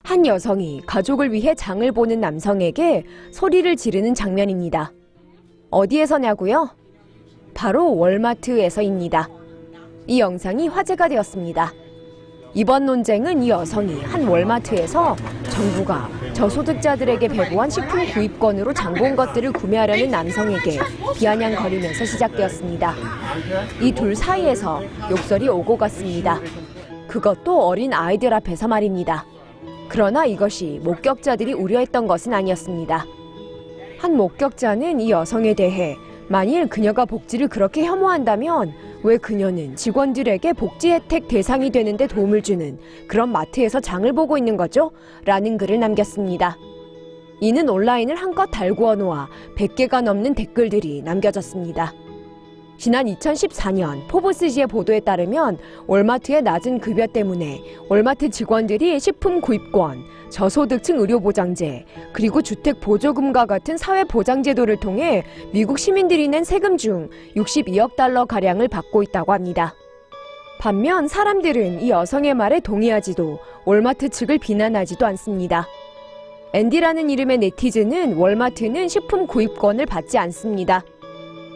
한 여성이 가족을 위해 장을 보는 남성에게 소리를 지르는 장면입니다. 어디에서냐고요? 바로 월마트에서입니다. 이 영상이 화제가 되었습니다. 이번 논쟁은 이 여성이 한 월마트에서 정부가 저소득자들에게 배부한 식품 구입권으로 장 본 것들을 구매하려는 남성에게 비아냥거리면서 시작되었습니다. 이 둘 사이에서 욕설이 오고 갔습니다. 그것도 어린 아이들 앞에서 말입니다. 그러나 이것이 목격자들이 우려했던 것은 아니었습니다. 한 목격자는 이 여성에 대해 만일 그녀가 복지를 그렇게 혐오한다면 왜 그녀는 직원들에게 복지 혜택 대상이 되는데 도움을 주는 그런 마트에서 장을 보고 있는 거죠? 라는 글을 남겼습니다. 이는 온라인을 한껏 달구어 놓아 100개가 넘는 댓글들이 남겨졌습니다. 지난 2014년 포브스지의 보도에 따르면 월마트의 낮은 급여 때문에 월마트 직원들이 식품 구입권, 저소득층 의료보장제, 그리고 주택보조금과 같은 사회보장제도를 통해 미국 시민들이 낸 세금 중 62억 달러가량을 받고 있다고 합니다. 반면 사람들은 이 여성의 말에 동의하지도 월마트 측을 비난하지도 않습니다. 앤디라는 이름의 네티즌은 월마트는 식품 구입권을 받지 않습니다.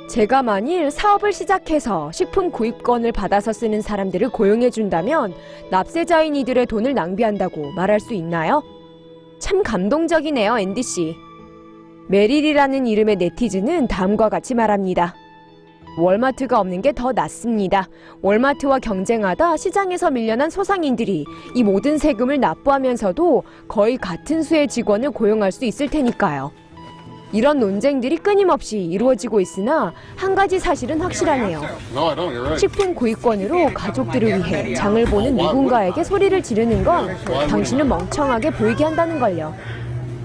제가 만일 사업을 시작해서 식품 구입권을 받아서 쓰는 사람들을 고용해준다면 납세자인 이들의 돈을 낭비한다고 말할 수 있나요? 참 감동적이네요, 앤디 씨. 메릴이라는 이름의 네티즌은 다음과 같이 말합니다. 월마트가 없는 게 더 낫습니다. 월마트와 경쟁하다 시장에서 밀려난 소상인들이 이 모든 세금을 납부하면서도 거의 같은 수의 직원을 고용할 수 있을 테니까요. 이런 논쟁들이 끊임없이 이루어지고 있으나 한 가지 사실은 확실하네요. 식품 구입권으로 가족들을 위해 장을 보는 누군가에게 소리를 지르는 건 당신을 멍청하게 보이게 한다는 걸요.